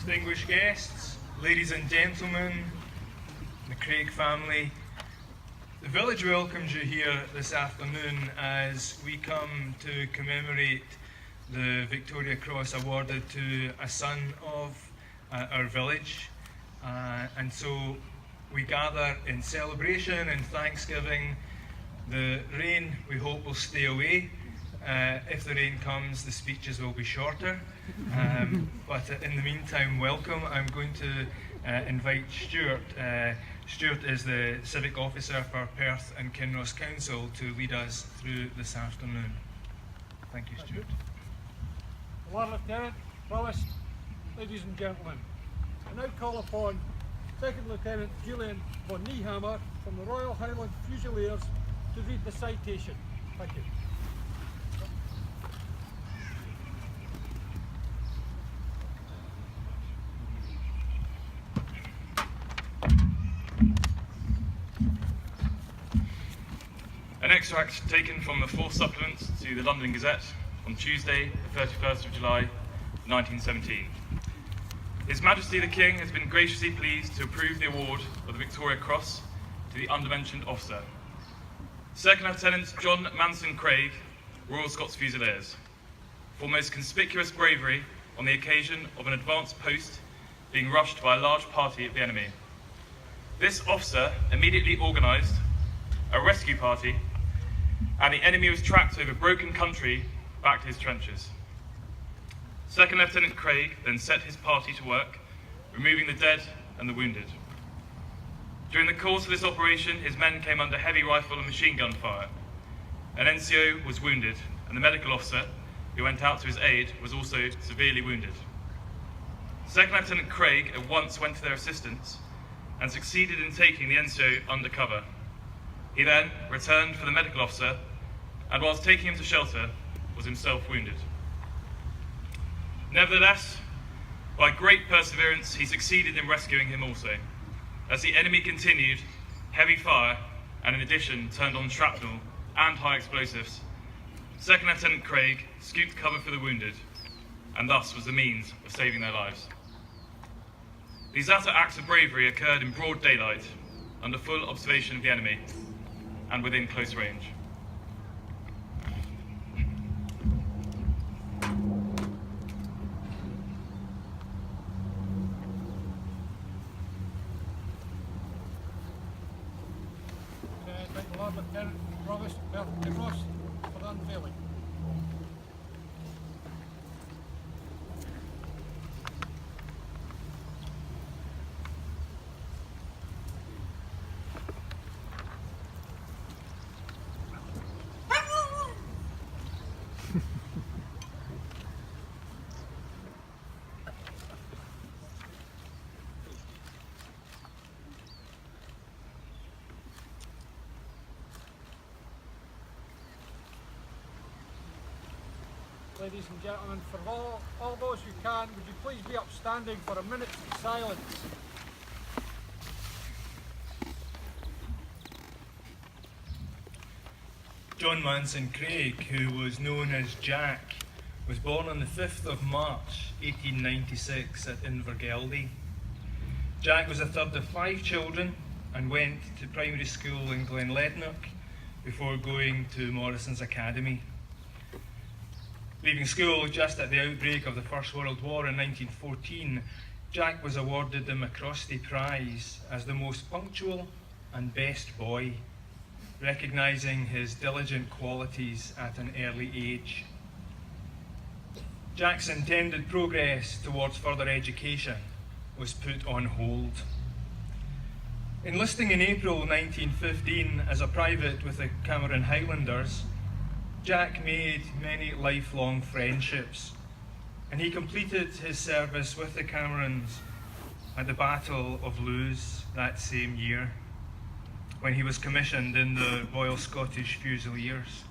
distinguished guests, ladies and gentlemen, the Craig family. The village welcomes you here this afternoon as we come to commemorate the Victoria Cross awarded to a son of our village. And so we gather in celebration and thanksgiving. The rain, we hope, will stay away. If the rain comes, the speeches will be shorter. But in the meantime, welcome. I'm going to invite Stuart. Stuart is the Civic Officer for Perth and Kinross Council to lead us through this afternoon. Thank you, Stuart. Lord Lieutenant, Provost, ladies and gentlemen, I now call upon Second Lieutenant Julian von Niehammer from the Royal Highland Fusiliers to read the citation. Thank you. An extract taken from the fourth supplement to the London Gazette on Tuesday, the 31st of July, 1917. His Majesty the King has been graciously pleased to approve the award of the Victoria Cross to the undermentioned officer, Second Lieutenant John Manson Craig, Royal Scots Fusiliers, for most conspicuous bravery on the occasion of an advanced post being rushed by a large party of the enemy. This officer immediately organised a rescue party, and the enemy was tracked over broken country back to his trenches. Second Lieutenant Craig then set his party to work, removing the dead and the wounded. During the course of this operation, his men came under heavy rifle and machine gun fire. An NCO was wounded, and the medical officer who went out to his aid was also severely wounded. Second Lieutenant Craig at once went to their assistance and succeeded in taking the NCO under cover. He then returned for the medical officer, and whilst taking him to shelter, was himself wounded. Nevertheless, by great perseverance, he succeeded in rescuing him also, as the enemy continued heavy fire and in addition turned on shrapnel and high explosives. Second Lieutenant Craig scooped cover for the wounded, and thus was the means of saving their lives. These latter acts of bravery occurred in broad daylight, under full observation of the enemy, and within close range. Thank the Lord Lieutenant, Provost, Perth and Kinross for the unveiling. Ladies and gentlemen, for all those who can, would you please be upstanding for a minute's silence? John Manson Craig, who was known as Jack, was born on the 5th of March 1896 at Invergeldy. Jack was the third of 5 children and went to primary school in Glenlednock before going to Morrison's Academy. Leaving school just at the outbreak of the First World War in 1914, Jack was awarded the McCrosty Prize as the most punctual and best boy, recognising his diligent qualities at an early age. Jack's intended progress towards further education was put on hold. Enlisting in April 1915 as a private with the Cameron Highlanders, Jack made many lifelong friendships, and he completed his service with the Camerons at the Battle of Lewes that same year, when he was commissioned in the Royal Scottish Fusiliers.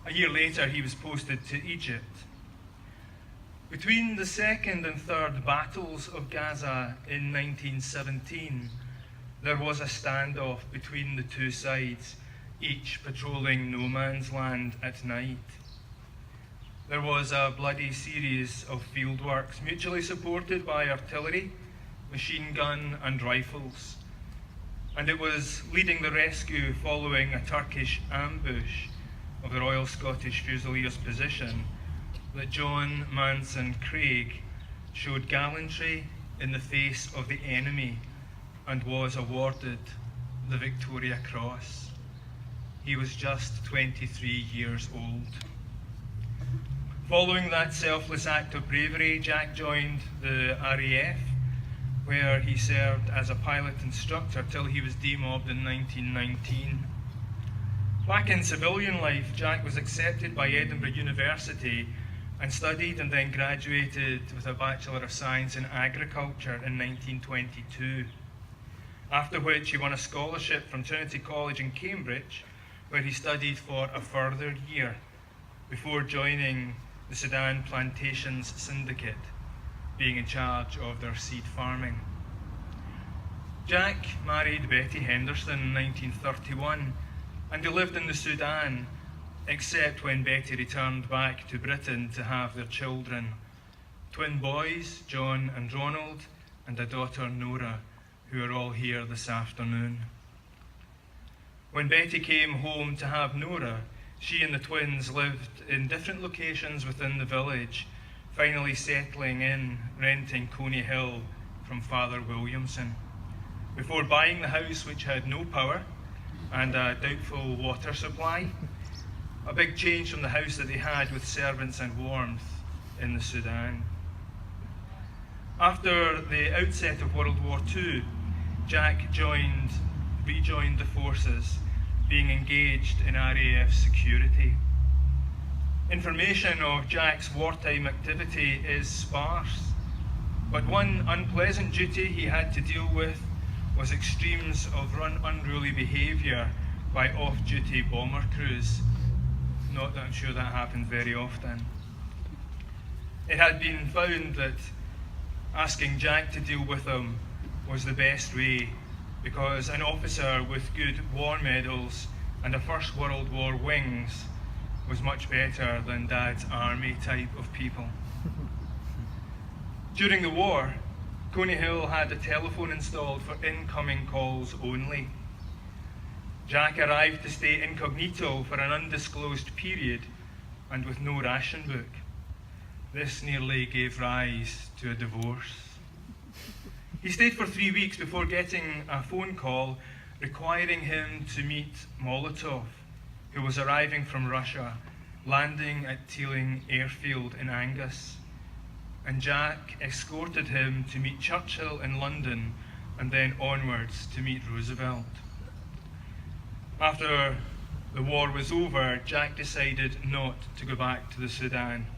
A year later, he was posted to Egypt. Between the second and third battles of Gaza in 1917, there was a standoff between the two sides, each patrolling no man's land at night. there was a bloody series of fieldworks mutually supported by artillery, machine gun and rifles. And it was leading the rescue following a Turkish ambush of the Royal Scottish Fusiliers position that John Manson Craig showed gallantry in the face of the enemy and was awarded the Victoria Cross. He was just 23 years old. Following that selfless act of bravery, Jack joined the RAF, where he served as a pilot instructor till he was demobbed in 1919. Back in civilian life, Jack was accepted by Edinburgh University and studied and then graduated with a Bachelor of Science in Agriculture in 1922, after which he won a scholarship from Trinity College in Cambridge, where he studied for a further year before joining the Sudan Plantations Syndicate, being in charge of their seed farming. Jack married Betty Henderson in 1931, and they lived in the Sudan, except when Betty returned back to Britain to have their children, twin boys, John and Ronald, and a daughter, Nora, who are all here this afternoon. When Betty came home to have Nora, she and the twins lived in different locations within the village, finally settling in, renting Coney Hill from Father Williamson, before buying the house, which had no power and a doubtful water supply, a big change from the house that they had with servants and warmth in the Sudan. After the outset of World War II, Jack rejoined the forces, being engaged in RAF security. Information of Jack's wartime activity is sparse, but one unpleasant duty he had to deal with was extremes of unruly behaviour by off-duty bomber crews. Not that I'm sure that happened very often. It had been found that asking Jack to deal with them was the best way, because an officer with good war medals and a First World War wings was much better than Dad's army type of people. During the war, Coney Hill had a telephone installed for incoming calls only. Jack arrived to stay incognito for an undisclosed period and with no ration book. This nearly gave rise to a divorce. He stayed for 3 weeks before getting a phone call requiring him to meet Molotov, who was arriving from Russia, landing at Teeling Airfield in Angus. And Jack escorted him to meet Churchill in London and then onwards to meet Roosevelt. After the war was over, Jack decided not to go back to the Sudan.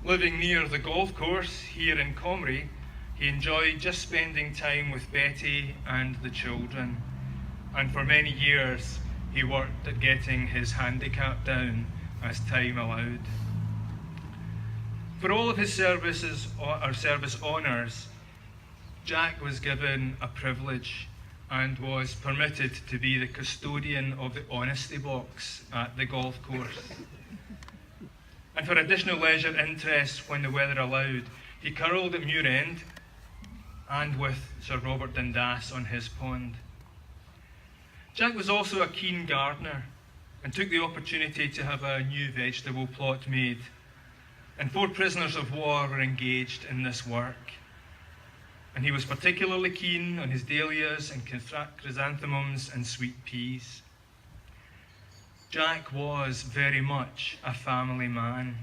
Living near the golf course here in Comrie, he enjoyed just spending time with Betty and the children. And for many years, he worked at getting his handicap down as time allowed. For all of his service honours, Jack was given a privilege and was permitted to be the custodian of the honesty box at the golf course. And for additional leisure interests when the weather allowed, he curled at Muir End and with Sir Robert Dundas on his pond. Jack was also a keen gardener and took the opportunity to have a new vegetable plot made, and 4 prisoners of war were engaged in this work. And he was particularly keen on his dahlias and chrysanthemums and sweet peas. Jack was very much a family man,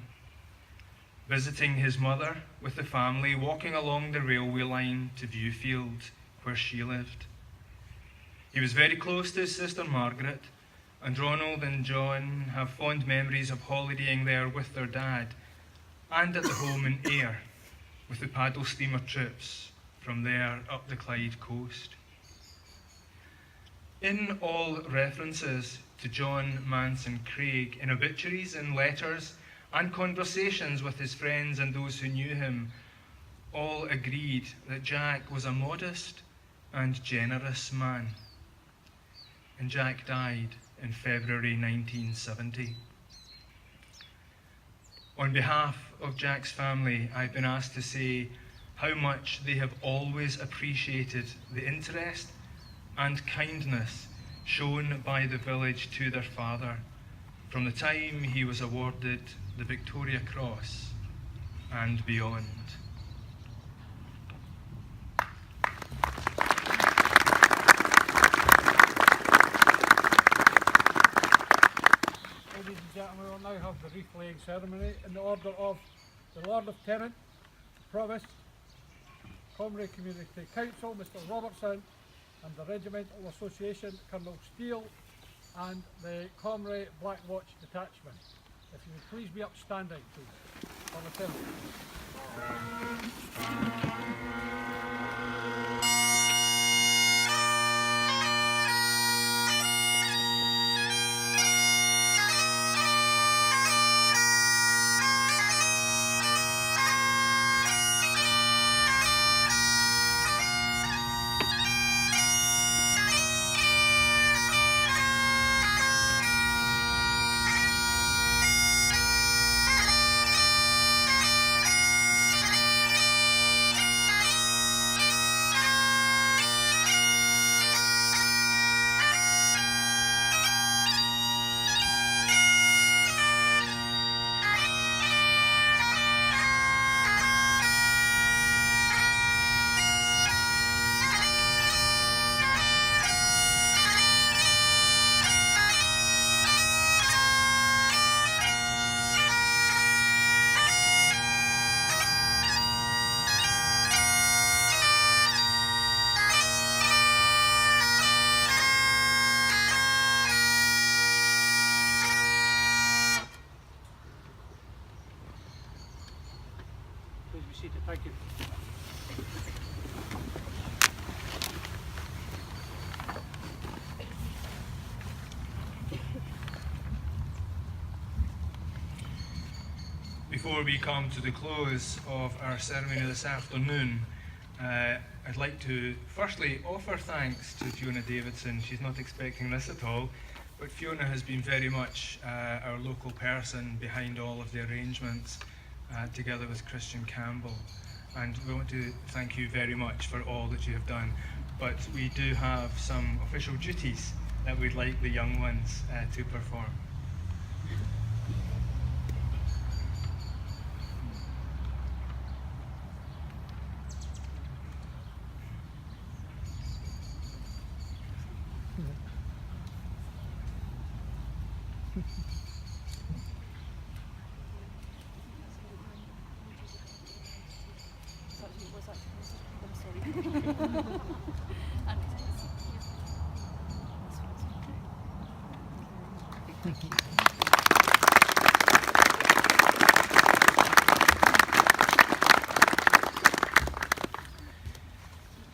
visiting his mother with the family, walking along the railway line to Viewfield, where she lived. He was very close to his sister Margaret, and Ronald and John have fond memories of holidaying there with their dad, and at the home in Ayr, with the paddle steamer trips from there up the Clyde coast. In all references to John Manson Craig, in obituaries and letters and conversations with his friends and those who knew him, all agreed that Jack was a modest and generous man. And Jack died in February 1970. On behalf of Jack's family, I've been asked to say how much they have always appreciated the interest and kindness shown by the village to their father from the time he was awarded the Victoria Cross and beyond. Ladies and gentlemen, we will now have the wreath laying ceremony in the order of the Lord Lieutenant, Provost, Comrie Community Council, Mr Robertson, and the Regimental Association, Colonel Steele, and the Comrie Black Watch Detachment. If you would please be upstanding, please. For the ceremony. Please be seated. Thank you. Before we come to the close of our ceremony this afternoon, I'd like to firstly offer thanks to Fiona Davidson. She's not expecting this at all, but Fiona has been very much our local person behind all of the arrangements, together with Christian Campbell. And we want to thank you very much for all that you have done. But we do have some official duties that we'd like the young ones to perform.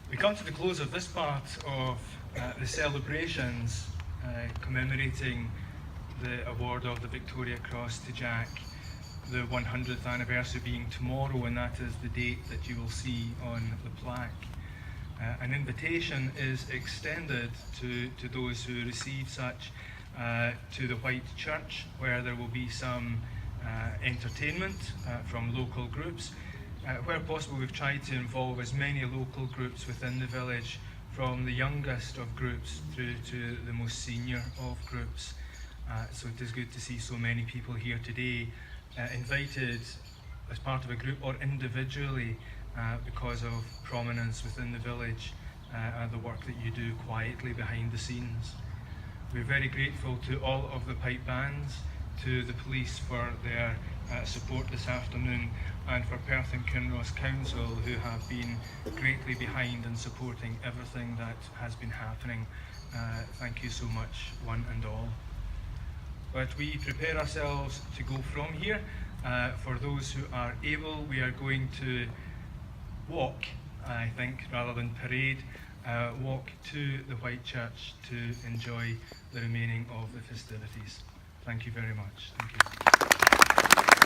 We come to the close of this part of the celebrations commemorating the award of the Victoria Cross to Jack, the 100th anniversary being tomorrow, and that is the date that you will see on the plaque. An invitation is extended to those who receive such to the White Church, where there will be some entertainment from local groups. Where possible, we've tried to involve as many local groups within the village, from the youngest of groups through to the most senior of groups. So it is good to see so many people here today, invited as part of a group or individually because of prominence within the village and the work that you do quietly behind the scenes. We're very grateful to all of the pipe bands, to the police for their support this afternoon, and for Perth and Kinross Council, who have been greatly behind and supporting everything that has been happening. Thank you so much, one and all. But we prepare ourselves to go from here. For those who are able, we are going to walk, I think, rather than parade, walk to the White Church to enjoy the remaining of the festivities. Thank you very much. Thank you.